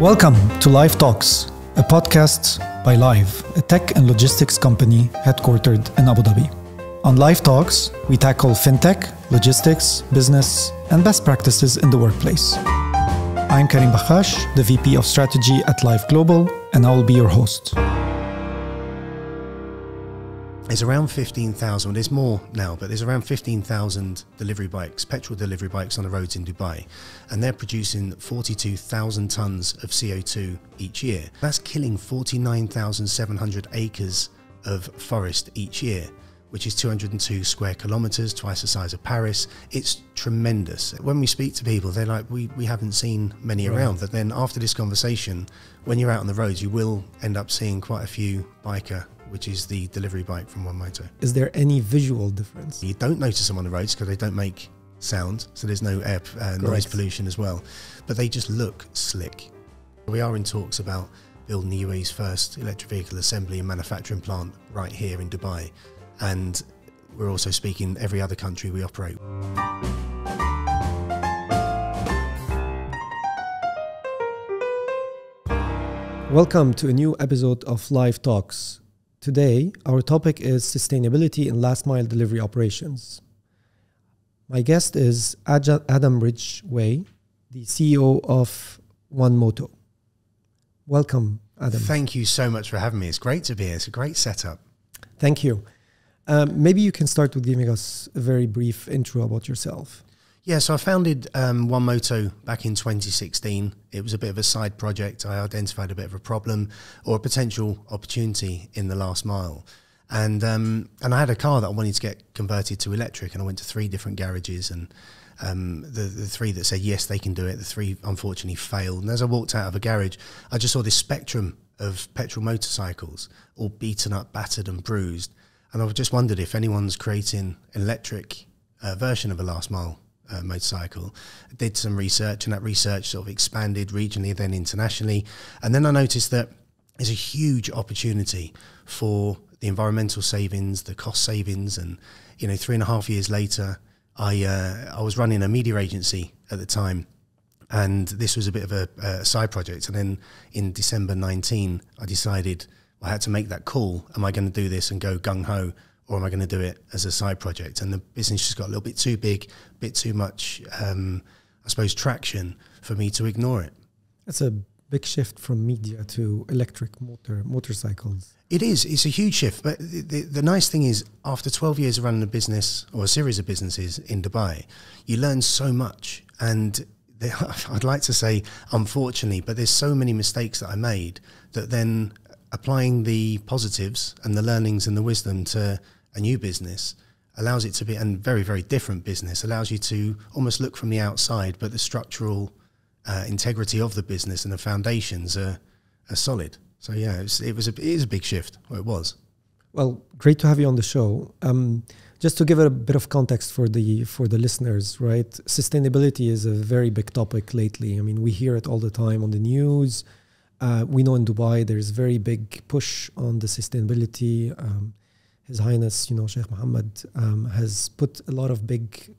Welcome to Lyve Talks, a podcast by Lyve, a tech and logistics company headquartered in Abu Dhabi. On Lyve Talks, we tackle fintech, logistics, business, and best practices in the workplace. I'm Karim Bakhache, the VP of Strategy at Lyve Global, and I will be your host. There's around 15,000, well, there's more now, but there's around 15,000 delivery bikes, petrol delivery bikes on the roads in Dubai. And they're producing 42,000 tons of CO2 each year. That's killing 49,700 acres of forest each year, which is 202 square kilometers, twice the size of Paris. It's tremendous. When we speak to people, they're like, we haven't seen many around. But then after this conversation, when you're out on the roads, you will end up seeing quite a few biker, which is the delivery bike from One Moto. Is there any visual difference? You don't notice them on the roads because they don't make sound, so there's no air noise pollution as well. But they just look slick. We are in talks about building the UAE's first electric vehicle assembly and manufacturing plant right here in Dubai. And we're also speaking every other country we operate. Welcome to a new episode of Lyve Talks. Today, our topic is sustainability in last mile delivery operations. My guest is Adam Ridgway, the CEO of One Moto. Welcome, Adam. Thank you so much for having me. It's great to be here. It's a great setup. Thank you. Maybe you can start with giving us a very brief intro about yourself. Yeah, so I founded One Moto back in 2016. It was a bit of a side project. I identified a bit of a problem or a potential opportunity in the last mile. And I had a car that I wanted to get converted to electric, and I went to 3 different garages, and the 3 that said yes, they can do it, the 3 unfortunately failed. And as I walked out of a garage, I just saw this spectrum of petrol motorcycles, all beaten up, battered and bruised. And I just wondered if anyone's creating an electric version of a last mile motorcycle. I did some research, and that research sort of expanded regionally, then internationally. And then I noticed that there's a huge opportunity for the environmental savings, the cost savings. And, you know, 3.5 years later, I was running a media agency at the time, and this was a bit of a side project. And then in December 19, I decided I had to make that call. Am I going to do this and go gung-ho, or am I going to do it as a side project? And the business just got a little bit too big, a bit too much, I suppose, traction for me to ignore it. That's a big shift from media to electric motorcycles. It is. It's a huge shift. But the nice thing is, after 12 years of running a business or a series of businesses in Dubai, you learn so much. And I'd like to say, unfortunately, but there's so many mistakes that I made that then applying the positives and the learnings and the wisdom to a new business allows it to be, and very, very different business, allows you to almost look from the outside, but the structural integrity of the business and the foundations are solid. So yeah, it is a big shift, or it was. Well, great to have you on the show. Just to give it a bit of context for the listeners, right? Sustainability is a very big topic lately. I mean, we hear it all the time on the news. We know in Dubai there's a very big push on the sustainability. His Highness, Sheikh Mohammed has put a lot of big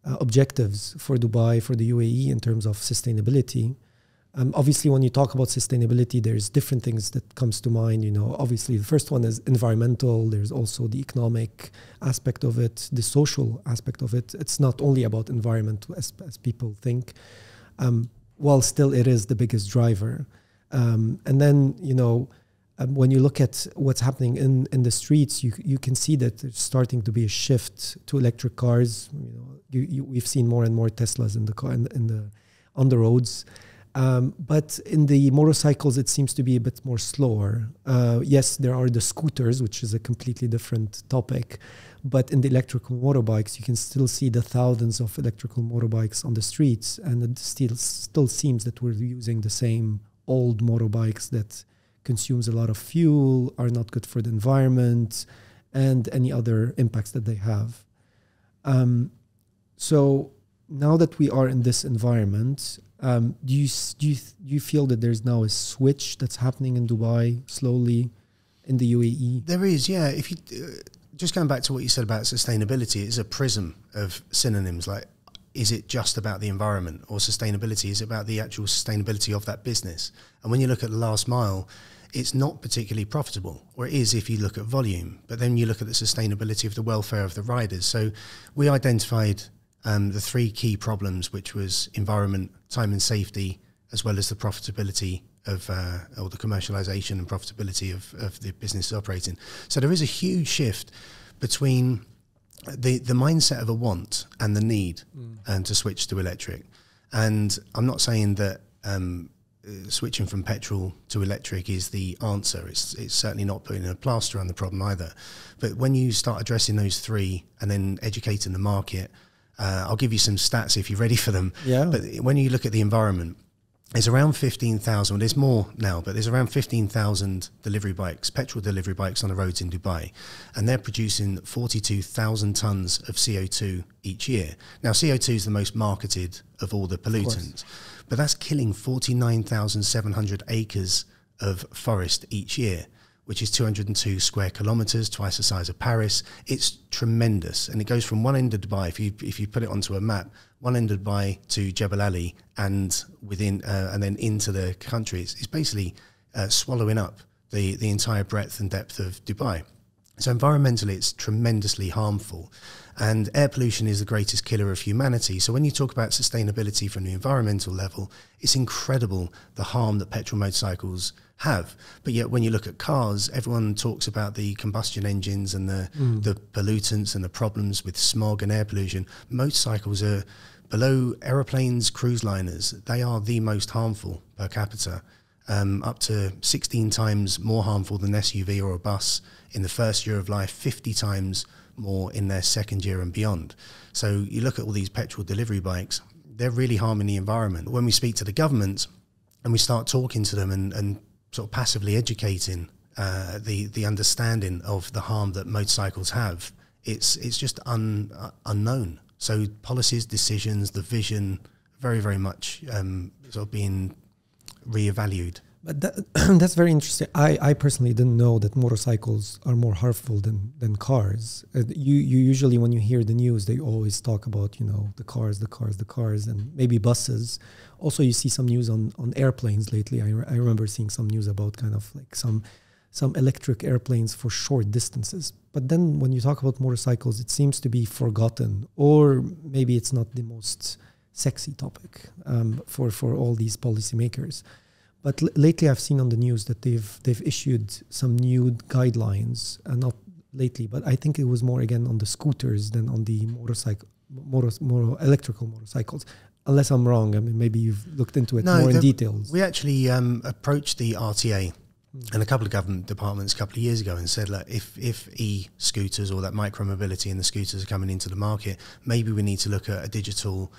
objectives for Dubai, for the UAE in terms of sustainability. Obviously, when you talk about sustainability, there's different things that comes to mind. Obviously, the first one is environmental. There's also the economic aspect of it, the social aspect of it. It's not only about environment as people think. While still it is the biggest driver. And then, when you look at what's happening in the streets, you can see that there's starting to be a shift to electric cars. We've seen more and more Teslas on the roads. But in the motorcycles, it seems to be a bit more slower. Yes, there are the scooters, which is a completely different topic. But in the electrical motorbikes, you can still see the thousands of electrical motorbikes on the streets. And it still seems that we're using the same old motorbikes that consumes a lot of fuel, are not good for the environment, and any other impacts that they have. So now that we are in this environment, do you feel that there's now a switch that's happening in Dubai slowly in the UAE? There is, yeah. If you just going back to what you said about sustainability, it's a prism of synonyms. Like is it just about the environment or sustainability? Is it about the actual sustainability of that business? And when you look at the last mile, it's not particularly profitable, or it is if you look at volume, but then you look at the sustainability of the welfare of the riders. So we identified the three key problems, which was environment, time and safety, as well as the profitability of, or the commercialization and profitability of the business operating. So there is a huge shift between the mindset of a want and the need to switch to electric. And I'm not saying that switching from petrol to electric is the answer. It's certainly not putting a plaster on the problem either. But when you start addressing those three and then educating the market, I'll give you some stats if you're ready for them. Yeah. But when you look at the environment, there's around 15,000, well, there's more now, but there's around 15,000 delivery bikes, petrol delivery bikes on the roads in Dubai. And they're producing 42,000 tons of CO2 each year. Now, CO2 is the most marketed of all the pollutants, but that's killing 49,700 acres of forest each year, which is 202 square kilometers, twice the size of Paris. It's tremendous. And it goes from one end of Dubai, if you put it onto a map, one end of Dubai to Jebel Ali and within, and then into the country. It's basically swallowing up the entire breadth and depth of Dubai. So environmentally, it's tremendously harmful. And air pollution is the greatest killer of humanity. So when you talk about sustainability from the environmental level, it's incredible the harm that petrol motorcycles have. But yet when you look at cars, everyone talks about the combustion engines and the pollutants and the problems with smog and air pollution. Motorcycles are below aeroplanes, cruise liners. They are the most harmful per capita, up to 16 times more harmful than an SUV or a bus in the first year of life, 50 times more in their second year and beyond. So you look at all these petrol delivery bikes, they're really harming the environment. When we speak to the government and we start talking to them and sort of passively educating the understanding of the harm that motorcycles have, it's just unknown. So policies, decisions, the vision, very, very much sort of being reevaluated. But that's very interesting. I personally didn't know that motorcycles are more harmful than cars. You usually, when you hear the news, they always talk about, you know, the cars, and maybe buses. Also, you see some news on airplanes lately. I remember seeing some news about kind of like some electric airplanes for short distances. But then when you talk about motorcycles, it seems to be forgotten, or maybe it's not the most sexy topic for all these policymakers. But lately, I've seen on the news that they've issued some new guidelines, not lately, but I think it was more again on the scooters than on the electrical motorcycles. Unless I'm wrong, I mean, maybe you've looked into it more in details. We actually approached the RTA and a couple of government departments a couple of years ago and said, look, if e-scooters or that micro-mobility in the scooters are coming into the market, maybe we need to look at a digital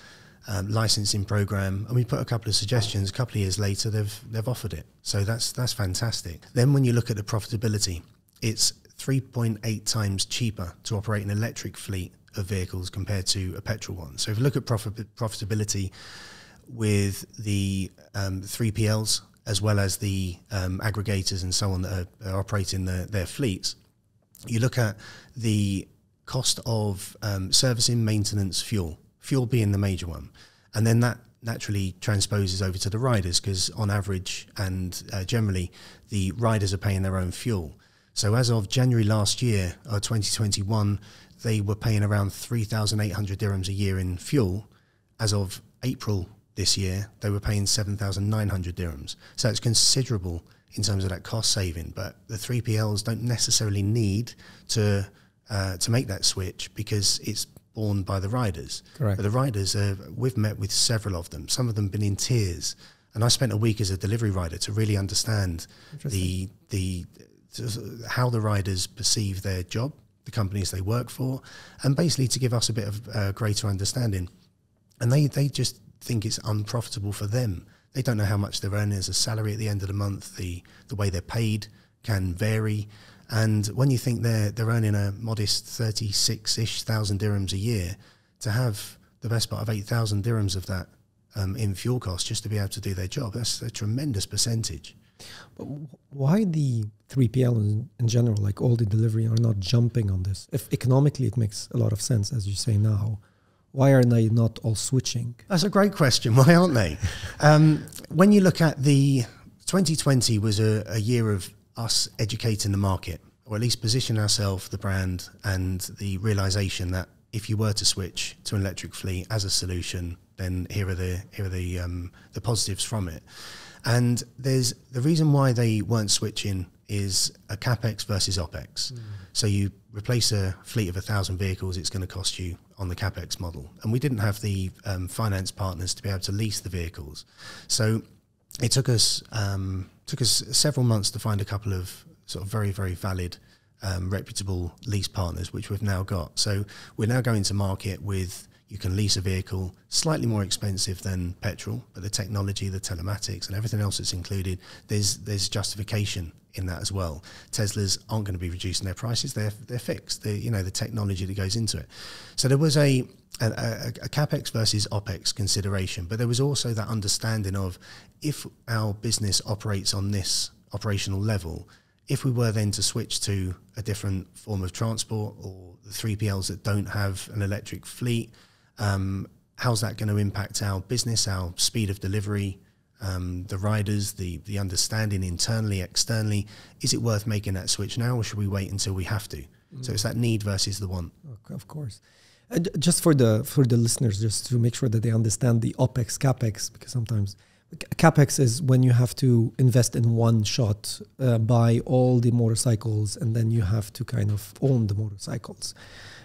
licensing program, and we put a couple of suggestions. A couple of years later, they've offered it. So that's fantastic. Then when you look at the profitability, it's 3.8 times cheaper to operate an electric fleet of vehicles compared to a petrol one. So if you look at profitability with the 3PLs as well as the aggregators and so on that are operating their fleets, you look at the cost of servicing, maintenance, fuel being the major one. And then that naturally transposes over to the riders, because on average and generally, the riders are paying their own fuel. So as of January last year, 2021, they were paying around 3,800 dirhams a year in fuel. As of April this year, they were paying 7,900 dirhams. So it's considerable in terms of that cost saving. But the 3PLs don't necessarily need to make that switch, because it's borne by the riders. Correct. But the riders, we've met with several of them. Some of them been in tears. And I spent a week as a delivery rider to really understand how the riders perceive their job, the companies they work for, and basically to give us a bit of greater understanding. And they just think it's unprofitable for them. They don't know how much they're earning as a salary at the end of the month. The way they're paid can vary. And when you think they're earning a modest 36-ish thousand dirhams a year, to have the best part of 8,000 dirhams of that in fuel costs just to be able to do their job, that's a tremendous percentage. But why the 3PL in general, like all the delivery, are not jumping on this? If economically it makes a lot of sense, as you say now, why are they not all switching? That's a great question. Why aren't they? When you look at 2020 was a year of us educating the market, or at least position ourselves, the brand, and the realization that if you were to switch to an electric fleet as a solution, then here are the positives from it. And there's the reason why they weren't switching is a capex versus opex. So you replace a fleet of 1,000 vehicles, it's going to cost you on the capex model. And we didn't have the finance partners to be able to lease the vehicles. So it took us several months to find a couple of sort of very, very valid, reputable lease partners, which we've now got. So we're now going to market with, you can lease a vehicle, slightly more expensive than petrol, but the technology, the telematics and everything else that's included, there's justification in that as well. Teslas aren't going to be reducing their prices, they're fixed. The technology that goes into it. So there was a capex versus opex consideration, but there was also that understanding of, if our business operates on this operational level, if we were then to switch to a different form of transport, or the 3PLs that don't have an electric fleet, how's that going to impact our business, our speed of delivery, the riders, the understanding internally, externally? Is it worth making that switch now, or should we wait until we have to? So it's that need versus the want. Of course. Just for the listeners, just to make sure that they understand the OPEX, CAPEX, because sometimes CAPEX is when you have to invest in one shot, buy all the motorcycles, and then you have to kind of own the motorcycles.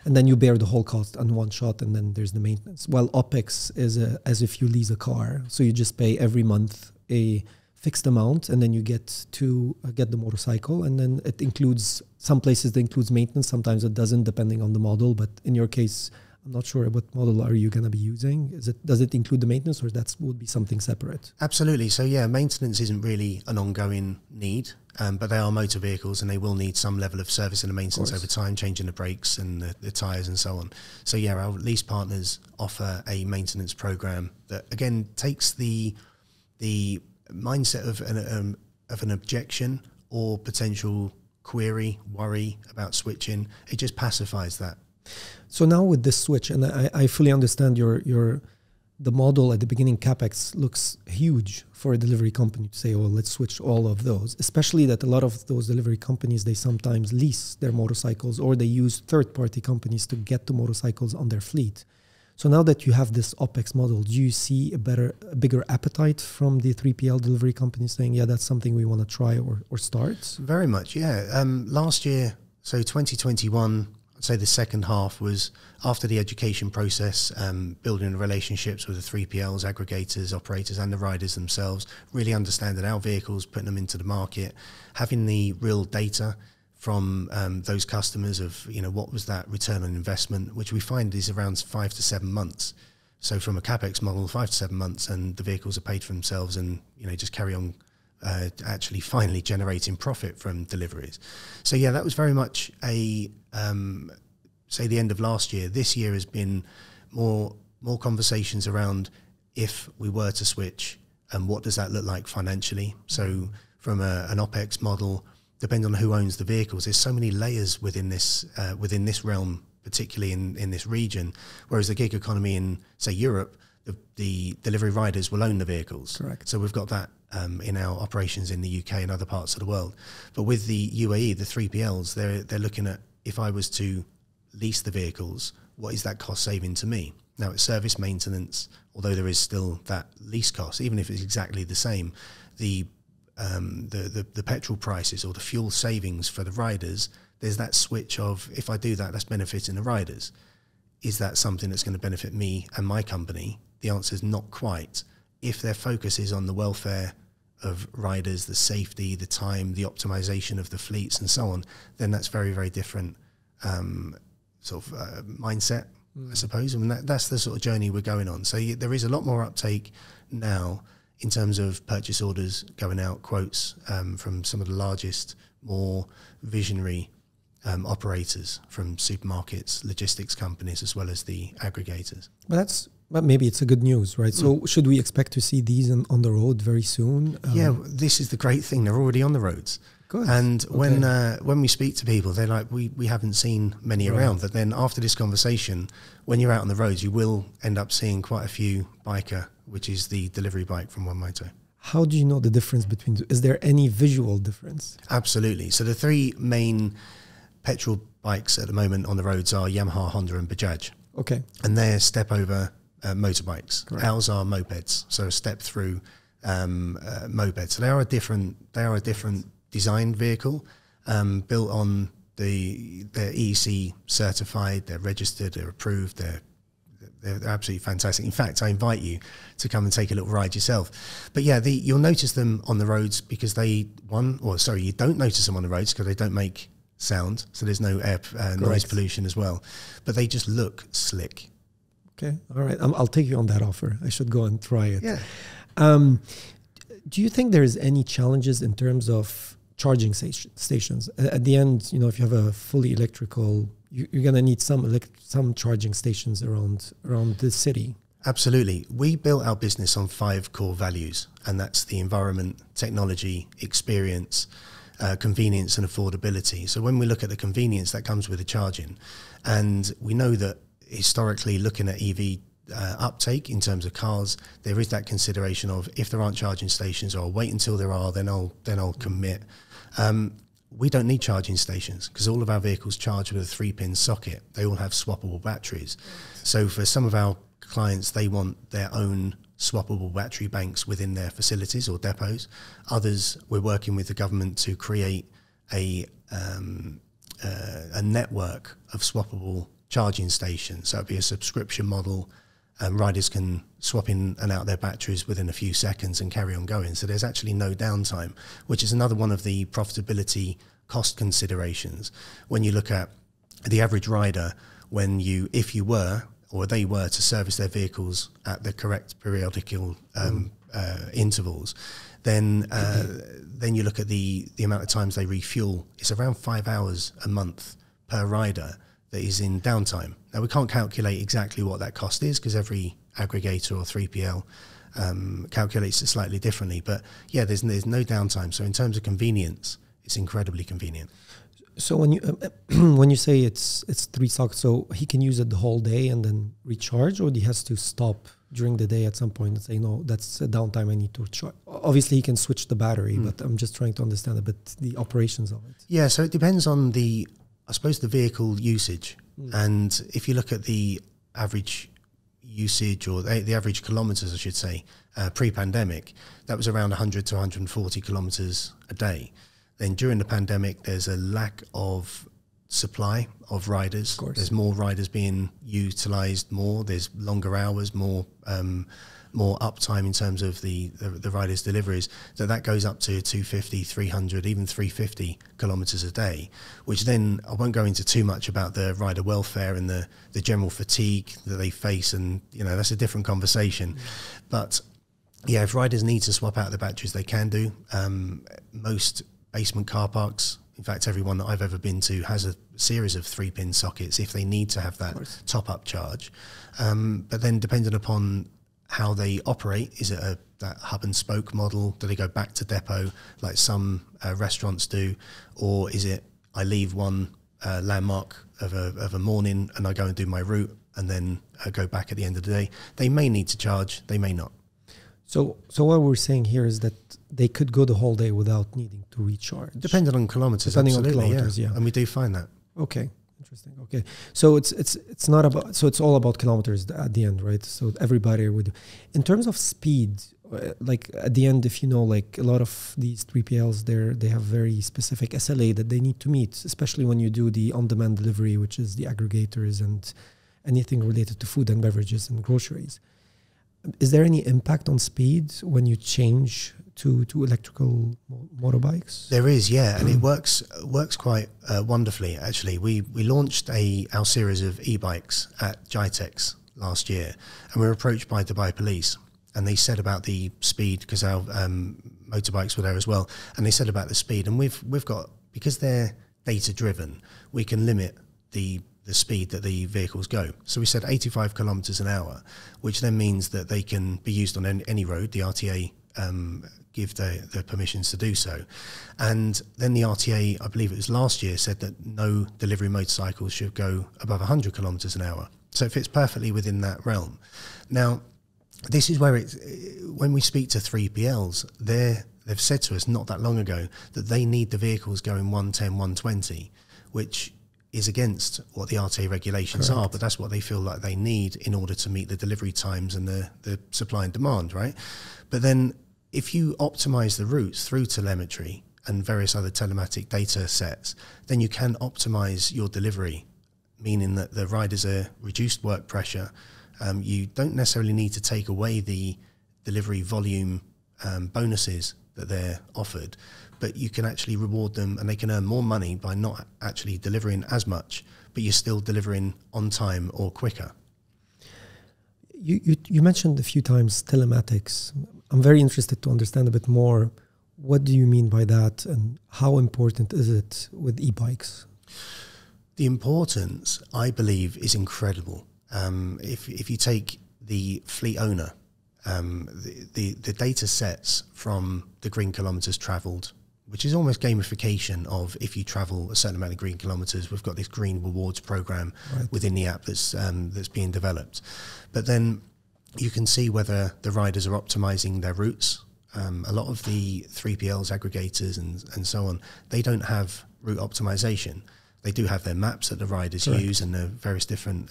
And then you bear the whole cost on one shot, and then there's the maintenance. While OPEX is as if you lease a car. So you just pay every month a fixed amount, and then you get to get the motorcycle. And then it includes, some places it includes maintenance, sometimes it doesn't, depending on the model. But in your case, I'm not sure what model are you going to be using. Does it include the maintenance, or would be something separate? Absolutely. So yeah, maintenance isn't really an ongoing need, but they are motor vehicles, and they will need some level of service and maintenance over time, changing the brakes and the tyres and so on. So yeah, our lease partners offer a maintenance program that again takes the mindset of an objection or potential query, worry about switching. It just pacifies that. So now with this switch, and I fully understand the model at the beginning, CAPEX looks huge for a delivery company to say, oh, let's switch all of those, especially that a lot of those delivery companies, they sometimes lease their motorcycles, or they use third-party companies to get the motorcycles on their fleet. So now that you have this OPEX model, do you see a bigger appetite from the 3PL delivery companies saying, yeah, that's something we want to try or start? Very much, yeah. Last year, so 2021, I'd say the second half was after the education process, building relationships with the 3PLs, aggregators, operators, and the riders themselves, really understanding our vehicles, putting them into the market, having the real data from those customers of, what was that return on investment, which we find is around 5 to 7 months. So from a CAPEX model, 5 to 7 months, and the vehicles are paid for themselves, and, just carry on actually finally generating profit from deliveries. So yeah, that was very much say the end of last year. This year has been more conversations around, if we were to switch, and what does that look like financially? So from an OPEX model, depending on who owns the vehicles, there's so many layers within this realm, particularly in this region, whereas the gig economy in, say, Europe, the delivery riders will own the vehicles. Correct. So we've got that in our operations in the UK and other parts of the world. But with the UAE, the 3PLs, they're looking at, if I was to lease the vehicles, what is that cost saving to me? Now, it's service maintenance, although there is still that lease cost, even if it's exactly the same, the petrol prices or the fuel savings for the riders, there's that switch of, if I do that, that's benefiting the riders. Is that something that's going to benefit me and my company? The answer is not quite. If their focus is on the welfare of riders, the safety, the time, the optimization of the fleets and so on, then that's very, very different mindset, I suppose. I mean, that's the sort of journey we're going on. So there is a lot more uptake now in terms of purchase orders going out, quotes from some of the largest, more visionary operators, from supermarkets, logistics companies, as well as the aggregators. But maybe it's a good news, right? So should we expect to see these on the road very soon? Yeah, this is the great thing. They're already on the roads. Good. And when we speak to people, they're like, we haven't seen many around. But then after this conversation, when you're out on the roads, you will end up seeing quite a few biker, which is the delivery bike from One Moto. How do you know the difference between, is there any visual difference? Absolutely. So the three main petrol bikes at the moment on the roads are Yamaha, Honda and Bajaj. Okay. And they're step-over motorbikes. Correct. Ours are mopeds, so a step-through moped. So they are a different design vehicle, built on they're EC certified, they're registered, they're approved, they're absolutely fantastic. In fact, I invite you to come and take a little ride yourself. But yeah, you'll notice them on the roads because you don't notice them on the roads because they don't make sound, so there's no air noise pollution as well. But they just look slick. Okay, all right. I'll take you on that offer. I should go and try it. Yeah. Do you think there's any challenges in terms of charging stations? At the end, if you have a fully electrical, you're going to need some charging stations around the city. Absolutely. We built our business on 5 core values, and that's the environment, technology, experience, convenience and affordability. So when we look at the convenience, that comes with the charging. And we know that historically, looking at EV uptake in terms of cars, there is that consideration of if there aren't charging stations, or I'll wait until there are, then I'll commit. We don't need charging stations because all of our vehicles charge with a 3-pin socket. They all have swappable batteries. So for some of our clients, they want their own swappable battery banks within their facilities or depots. Others, we're working with the government to create a network of swappable charging stations. So it'd be a subscription model, and riders can swap in and out their batteries within a few seconds and carry on going. So there's actually no downtime, which is another one of the profitability cost considerations. When you look at the average rider, if they were to service their vehicles at the correct periodical intervals, then you look at the amount of times they refuel. It's around 5 hours a month per rider that is in downtime. Now, we can't calculate exactly what that cost is because every aggregator or 3PL calculates it slightly differently. But yeah, there's no downtime. So in terms of convenience, it's incredibly convenient. So when you say it's 3 sockets, so he can use it the whole day and then recharge, or he has to stop during the day at some point and say, no, that's a downtime, I need to charge. Obviously, he can switch the battery, but I'm just trying to understand a bit the operations of it. Yeah, so it depends on the vehicle usage. And if you look at the average usage, or the average kilometers, I should say, pre-pandemic, that was around 100 to 140 kilometers a day. Then during the pandemic, there's a lack of supply of riders. Of course. There's more riders being utilized more. There's longer hours, more uptime in terms of the riders' deliveries. So that goes up to 250, 300, even 350 kilometers a day, which then I won't go into too much about the rider welfare and the general fatigue that they face. And, that's a different conversation. But yeah, if riders need to swap out the batteries, they can do. Most basement car parks, in fact, every one that I've ever been to has a series of 3-pin sockets if they need to have that top-up charge. But then depending upon how they operate, is it that hub and spoke model? Do they go back to depot like some restaurants do? Or is it I leave one landmark of a morning and I go and do my route and then go back at the end of the day? They may need to charge, they may not. So what we're saying here is that they could go the whole day without needing to recharge. Depending on kilometers, depending absolutely, on kilometers, yeah. And we do find that. Okay, interesting. Okay, so it's not about, so it's all about kilometers at the end, right? So everybody would, in terms of speed, like at the end, if like a lot of these 3PLs, they have very specific SLA that they need to meet, especially when you do the on-demand delivery, which is the aggregators and anything related to food and beverages and groceries. Is there any impact on speed when you change to electrical motorbikes? There is, yeah, and it works quite wonderfully. Actually, we launched our series of e-bikes at GITEX last year, and we were approached by Dubai Police, and they said about the speed because our motorbikes were there as well, and they said about the speed, and we've got, because they're data driven, we can limit the speed that the vehicles go. So we said 85 kilometers an hour, which then means that they can be used on any road. The RTA give the permissions to do so. And then the RTA, I believe it was last year, said that no delivery motorcycles should go above 100 kilometres an hour. So it fits perfectly within that realm. Now, this is where when we speak to 3PLs, they've said to us not that long ago that they need the vehicles going 110, 120, which is against what the RTA regulations are, but that's what they feel like they need in order to meet the delivery times and the supply and demand, right? But then if you optimize the routes through telemetry and various other telematic data sets, then you can optimize your delivery, meaning that the riders are reduced work pressure. You don't necessarily need to take away the delivery volume bonuses that they're offered, but you can actually reward them and they can earn more money by not actually delivering as much, but you're still delivering on time or quicker. You mentioned a few times telematics. I'm very interested to understand a bit more. What do you mean by that, and how important is it with e-bikes? The importance, I believe, is incredible. If you take the fleet owner, the data sets from the green kilometres travelled, which is almost gamification of if you travel a certain amount of green kilometres, we've got this green rewards program within the app that's being developed. But then you can see whether the riders are optimising their routes. A lot of the 3PLs, aggregators and so on, they don't have route optimisation. They do have their maps that the riders use and the various different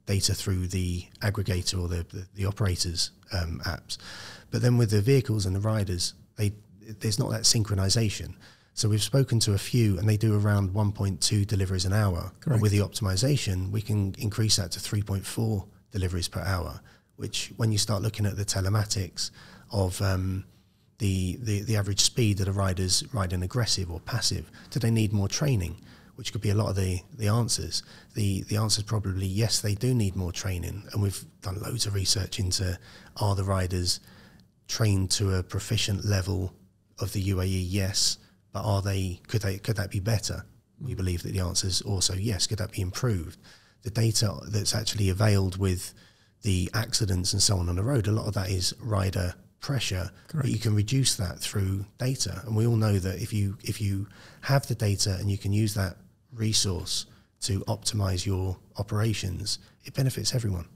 data through the aggregator or the operators' apps. But then with the vehicles and the riders, there's not that synchronization. So we've spoken to a few and they do around 1.2 deliveries an hour. But with the optimization, we can increase that to 3.4 deliveries per hour, which when you start looking at the telematics of the average speed that a rider's riding aggressive or passive, do they need more training? Which could be a lot of the answers. The answer is probably yes, they do need more training. And we've done loads of research into, are the riders trained to a proficient level of the UAE? Yes. But could that be better? We believe that the answer is also yes. Could that be improved? The data that's actually availed with the accidents and so on the road, a lot of that is rider pressure, but you can reduce that through data. And we all know that if you have the data and you can use that resource to optimize your operations, it benefits everyone.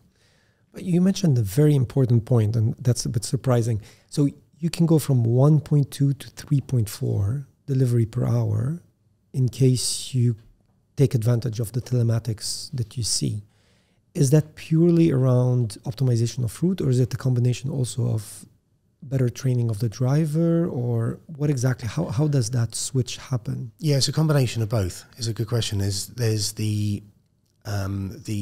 But you mentioned a very important point, and that's a bit surprising. So you can go from 1.2 to 3.4 delivery per hour in case you take advantage of the telematics that you see. Is that purely around optimization of route, or is it a combination also of better training of the driver, or what exactly, how does that switch happen? Yeah, it's a combination of both. It's a good question. There's the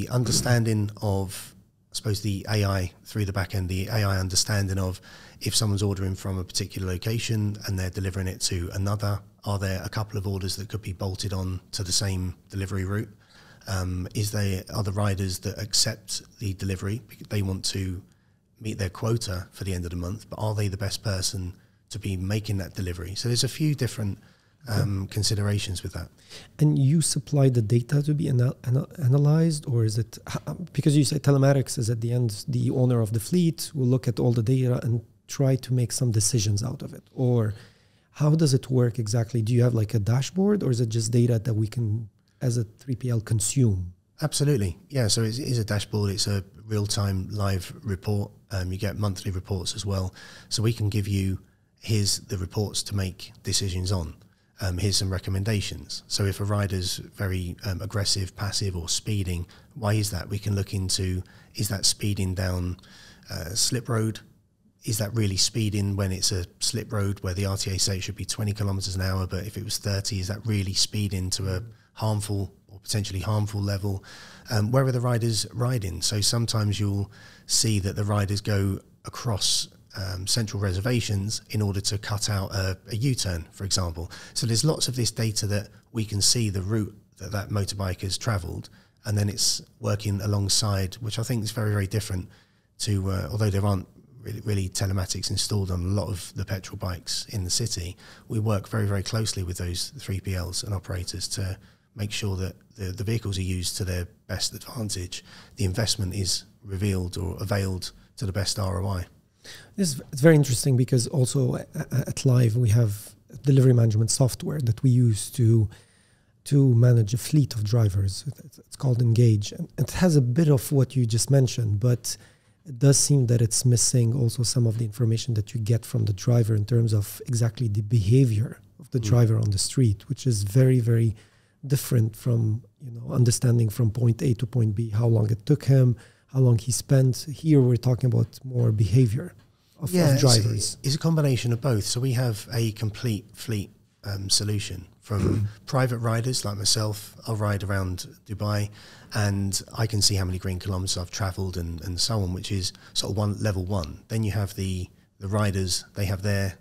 understanding of, I suppose, the AI through the back end, the AI understanding of if someone's ordering from a particular location and they're delivering it to another, are there a couple of orders that could be bolted on to the same delivery route? Are the riders that accept the delivery, they want to meet their quota for the end of the month, but are they the best person to be making that delivery? So there's a few different considerations with that. And you supply the data to be analyzed, or is it, because you say telematics is at the end, the owner of the fleet will look at all the data and try to make some decisions out of it? Or how does it work exactly? Do you have like a dashboard, or is it just data that we can, as a 3PL, consume? Absolutely. Yeah, so it is a dashboard. It's a real-time live report. You get monthly reports as well. So we can give you, here's the reports to make decisions on. Here's some recommendations. So if a rider's very aggressive, passive or speeding, why is that? We can look into, is that speeding down slip road? Is that really speeding when it's a slip road where the RTA say it should be 20 kilometers an hour, but if it was 30, is that really speeding to a harmful or potentially harmful level? Where are the riders riding? So sometimes you'll see that the riders go across central reservations in order to cut out a U-turn, for example. So there's lots of this data that we can see the route that motorbike has travelled, and then it's working alongside, which I think is very, very different to, although there aren't really telematics installed on a lot of the petrol bikes in the city, we work very, very closely with those 3PLs and operators to make sure that the vehicles are used to their best advantage. The investment is revealed or availed to the best ROI. It's very interesting because also at Lyve we have delivery management software that we use to manage a fleet of drivers. It's called Engage. And it has a bit of what you just mentioned, but it does seem that it's missing also some of the information that you get from the driver in terms of exactly the behavior of the driver on the street, which is very, very different from, understanding from point A to point B, how long it took him, how long he spent. Here we're talking about more behavior of drivers. It's a combination of both. So we have a complete fleet solution from private riders like myself. I'll ride around Dubai and I can see how many green kilometers I've traveled and so on, which is sort of level one. Then you have the riders, they have their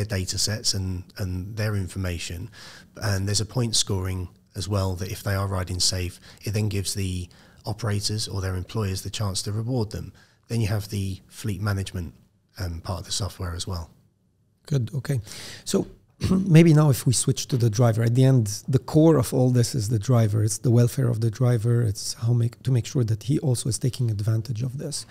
data sets and their information. And there's a point scoring as well that if they are riding safe, it then gives the operators or their employers the chance to reward them. Then you have the fleet management part of the software as well. Good. Okay. So maybe now if we switch to the driver, at the end, the core of all this is the driver. It's the welfare of the driver. It's to make sure that he also is taking advantage of this.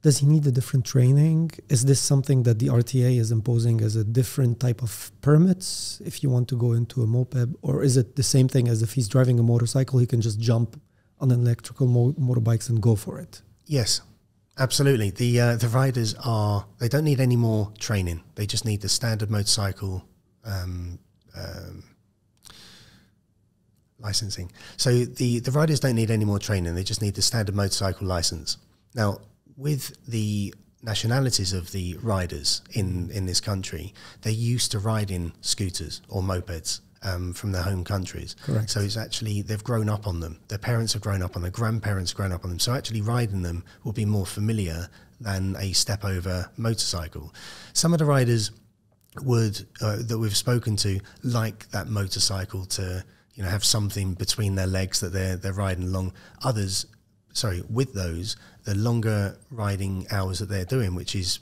Does he need a different training? Is this something that the RTA is imposing as a different type of permits if you want to go into a moped? Or is it the same thing as if he's driving a motorcycle, he can just jump on an electrical motorbikes and go for it? Yes. Absolutely. The riders they don't need any more training. They just need the standard motorcycle licensing. So the riders don't need any more training. They just need the standard motorcycle license. Now, with the nationalities of the riders in this country, they're used to riding scooters or mopeds from their home countries. Correct. So it's actually, they've grown up on them. Their parents have grown up on them. Grandparents have grown up on them. So actually riding them will be more familiar than a step-over motorcycle. Some of the riders that we've spoken to like that motorcycle to have something between their legs that they're riding along. Others, with those, the longer riding hours that they're doing, which is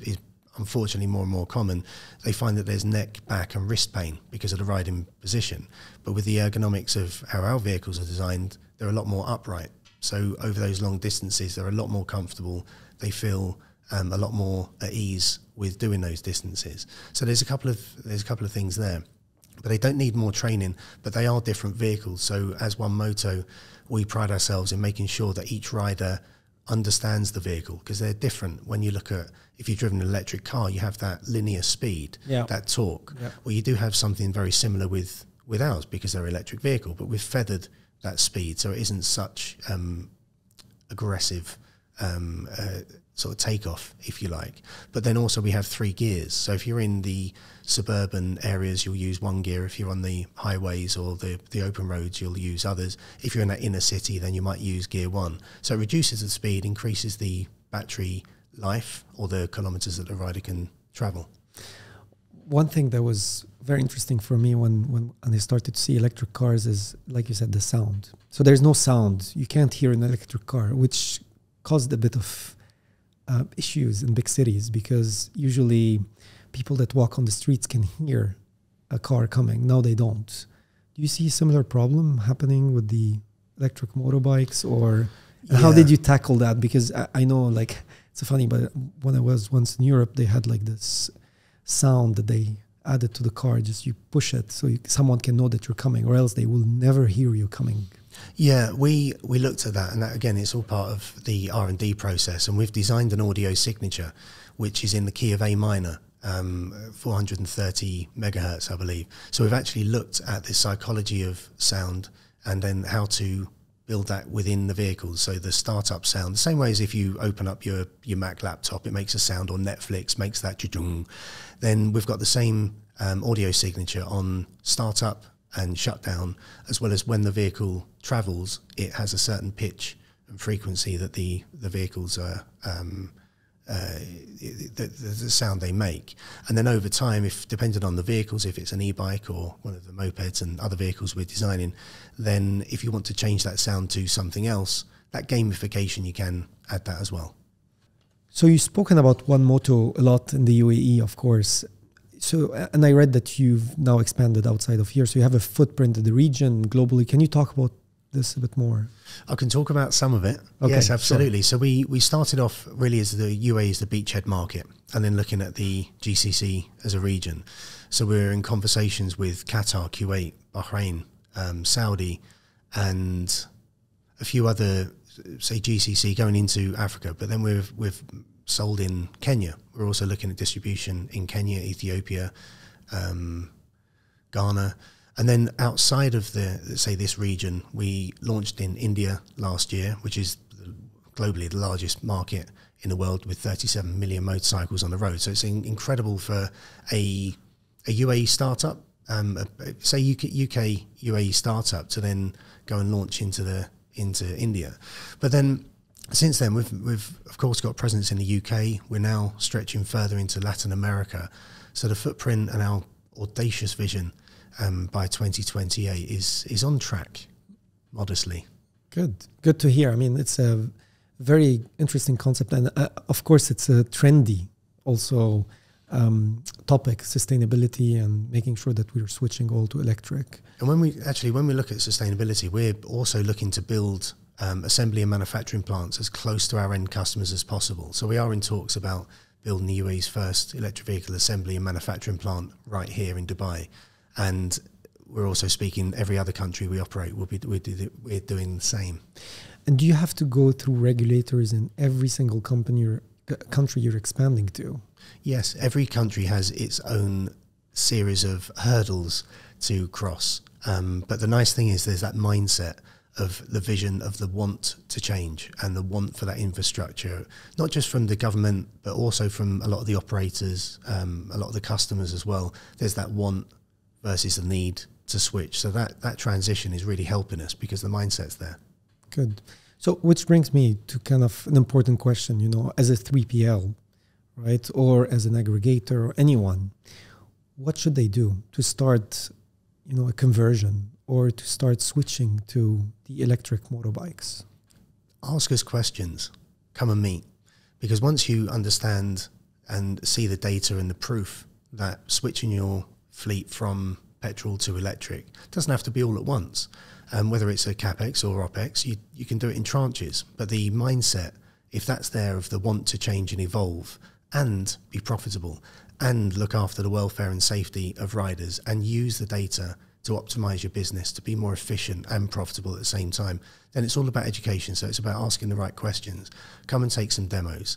unfortunately more and more common, they find that there's neck, back and wrist pain because of the riding position. But with the ergonomics of how our vehicles are designed, they're a lot more upright. So over those long distances, they're a lot more comfortable. They feel a lot more at ease with doing those distances. So there's a couple of things there. But they don't need more training, but they are different vehicles. So as One Moto, we pride ourselves in making sure that each rider understands the vehicle, because they're different. When you look at, if you've driven an electric car, you have that linear speed, that torque. Yeah. Well, you do have something very similar with ours because they're an electric vehicle, but we've feathered that speed so it isn't such aggressive sort of takeoff, if you like. But then also we have 3 gears. So if you're in the suburban areas, you'll use 1 gear. If you're on the highways or the open roads, you'll use others. If you're in that inner city, then you might use gear 1. So it reduces the speed, increases the battery life or the kilometers that the rider can travel. One thing that was very interesting for me when I started to see electric cars is, like you said, the sound. So there's no sound. You can't hear an electric car, which caused a bit of issues in big cities, because usually people that walk on the streets can hear a car coming. Now they don't. Do you see a similar problem happening with the electric motorbikes, or how did you tackle that? Because I know, like, it's funny, but when I was once in Europe, they had like this sound that they added to the car. Just you push it so someone can know that you're coming, or else they will never hear you coming. Yeah, we looked at that, and that, again, it's all part of the R&D process, and we've designed an audio signature which is in the key of A minor, 430 megahertz, I believe. So we've actually looked at the psychology of sound and then how to build that within the vehicles. So the startup sound, the same way as if you open up your Mac laptop, it makes a sound, or Netflix makes that chung. Then we've got the same audio signature on startup and shutdown, as well as when the vehicle travels, it has a certain pitch and frequency that the vehicles are, the sound they make. And then over time, if depending on the vehicles, if it's an e-bike or one of the mopeds and other vehicles we're designing, then if you want to change that sound to something else, that gamification, you can add that as well. So you've spoken about One Moto a lot in the UAE, of course. So, and I read that you've now expanded outside of here. So you have a footprint in the region globally. Can you talk about this a bit more? I can talk about some of it. Okay, yes, absolutely. Sure. So we started off really as the UAE is the beachhead market, and then looking at the GCC as a region. So we're in conversations with Qatar, Kuwait, Bahrain, Saudi, and a few other, say, GCC going into Africa. But then we've sold in Kenya. We're also looking at distribution in Kenya, Ethiopia, Ghana. And then outside of this region, we launched in India last year, which is globally the largest market in the world with 37 million motorcycles on the road. So it's incredible for a UAE startup, say UK UAE startup, to then go and launch into India. But then since then, we've of course got presence in the UK. We're now stretching further into Latin America. So the footprint and our audacious vision by 2028 is on track, modestly. Good to hear. I mean, it's a very interesting concept, and of course it's a trendy also topic, sustainability and making sure that we're switching all to electric. And when we look at sustainability, we're also looking to build assembly and manufacturing plants as close to our end customers as possible. So we are in talks about building the UAE's first electric vehicle assembly and manufacturing plant right here in Dubai. And we're also speaking every other country we operate, we're doing the same. And do you have to go through regulators in every single country you're expanding to? Yes, every country has its own series of hurdles to cross. But the nice thing is there's that mindset of the vision of the want to change and the want for that infrastructure, not just from the government, but also from a lot of the operators, a lot of the customers as well. There's that want versus the need to switch. So that transition is really helping us because the mindset's there. Good. So which brings me to kind of an important question, as a 3PL, right? Or as an aggregator or anyone, what should they do to start, a conversion or to start switching to the electric motorbikes? Ask us questions. Come and meet. Because once you understand and see the data and the proof that switching your fleet from petrol to electric doesn't have to be all at once. Whether it's a CapEx or OpEx, you can do it in tranches. But the mindset, if that's there, of the want to change and evolve and be profitable and look after the welfare and safety of riders and use the data to optimize your business, to be more efficient and profitable at the same time, then it's all about education. So it's about asking the right questions. Come and take some demos.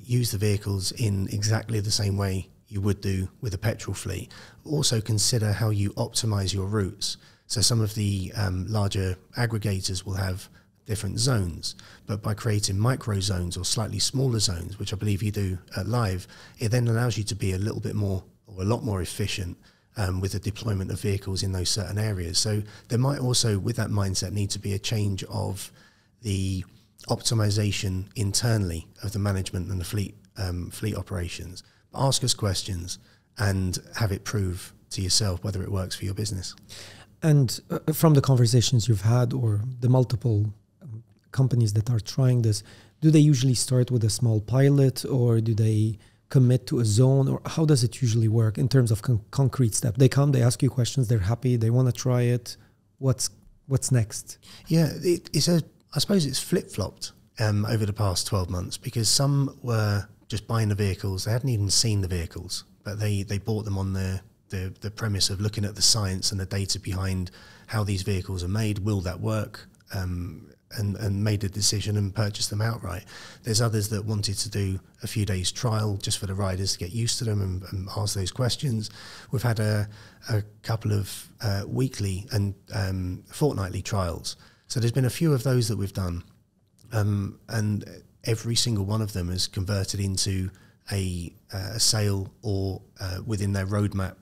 Use the vehicles in exactly the same way you would do with a petrol fleet. Also consider how you optimize your routes. So some of the larger aggregators will have different zones, but by creating micro zones or slightly smaller zones, which I believe you do at Lyve, it then allows you to be a little bit more or a lot more efficient with the deployment of vehicles in those certain areas. So there might also, with that mindset, need to be a change of the optimization internally of the management and the fleet operations. Ask us questions and have it prove to yourself whether it works for your business. And from the conversations you've had or the multiple companies that are trying this, do they usually start with a small pilot or do they commit to a zone, or how does it usually work in terms of concrete step? They come, they ask you questions, they're happy, they want to try it. What's next? Yeah, I suppose it's flip-flopped over the past 12 months because some were just buying the vehicles. They hadn't even seen the vehicles, but they bought them on the premise of looking at the science and the data behind how these vehicles are made. Will that work? And made a decision and purchased them outright. There's others that wanted to do a few days trial just for the riders to get used to them and ask those questions. We've had a couple of weekly and fortnightly trials. So there's been a few of those that we've done. And every single one of them has converted into a sale or within their roadmap,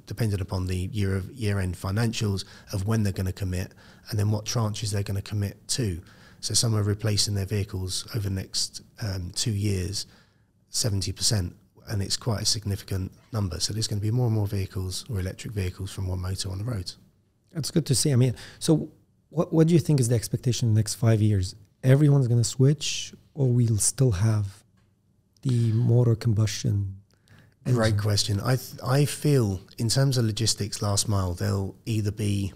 depending upon the year-end financials of when they're going to commit and then what tranches they're going to commit to. So some are replacing their vehicles over the next 2 years, 70%, and it's quite a significant number. So there's going to be more and more vehicles or electric vehicles from One Moto on the roads. That's good to see. I mean, so what do you think is the expectation in the next 5 years? Everyone's going to switch, or we'll still have the motor combustion engine? Great question. I feel in terms of logistics last mile, there'll either be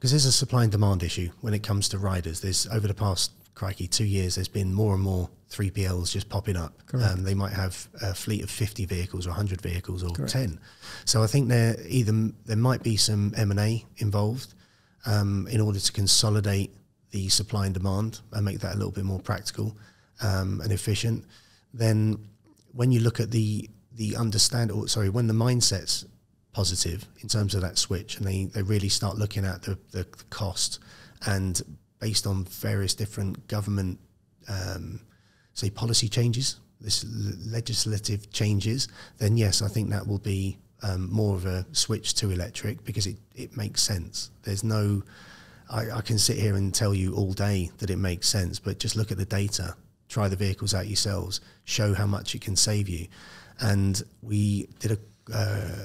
because there's a supply and demand issue when it comes to riders. There's over the past 2 years, there's been more and more 3PLs just popping up. They might have a fleet of 50 vehicles or 100 vehicles or 10. So I think there might be some M&A involved in order to consolidate the supply and demand and make that a little bit more practical and efficient. Then when you look at when the mindset's positive in terms of that switch, and they really start looking at the cost, and based on various different government say policy changes, this legislative changes, then yes, I think that will be more of a switch to electric, because it makes sense. There's no, I can sit here and tell you all day that it makes sense, but just look at the data, try the vehicles out yourselves, show how much it can save you. And we did a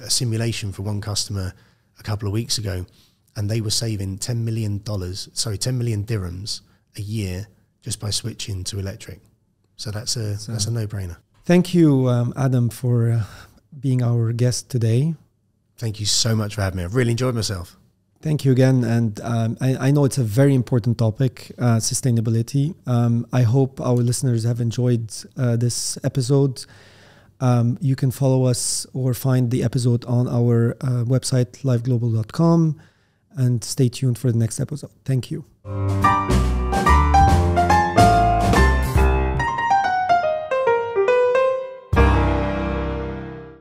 simulation for one customer a couple of weeks ago, and they were saving $10 million dirhams a year just by switching to electric. So that's a no-brainer. Thank you, Adam, for being our guest today. Thank you so much for having me. I've really enjoyed myself. Thank you again. And I know it's a very important topic, sustainability. I hope our listeners have enjoyed this episode. You can follow us or find the episode on our website, liveglobal.com, and stay tuned for the next episode. Thank you.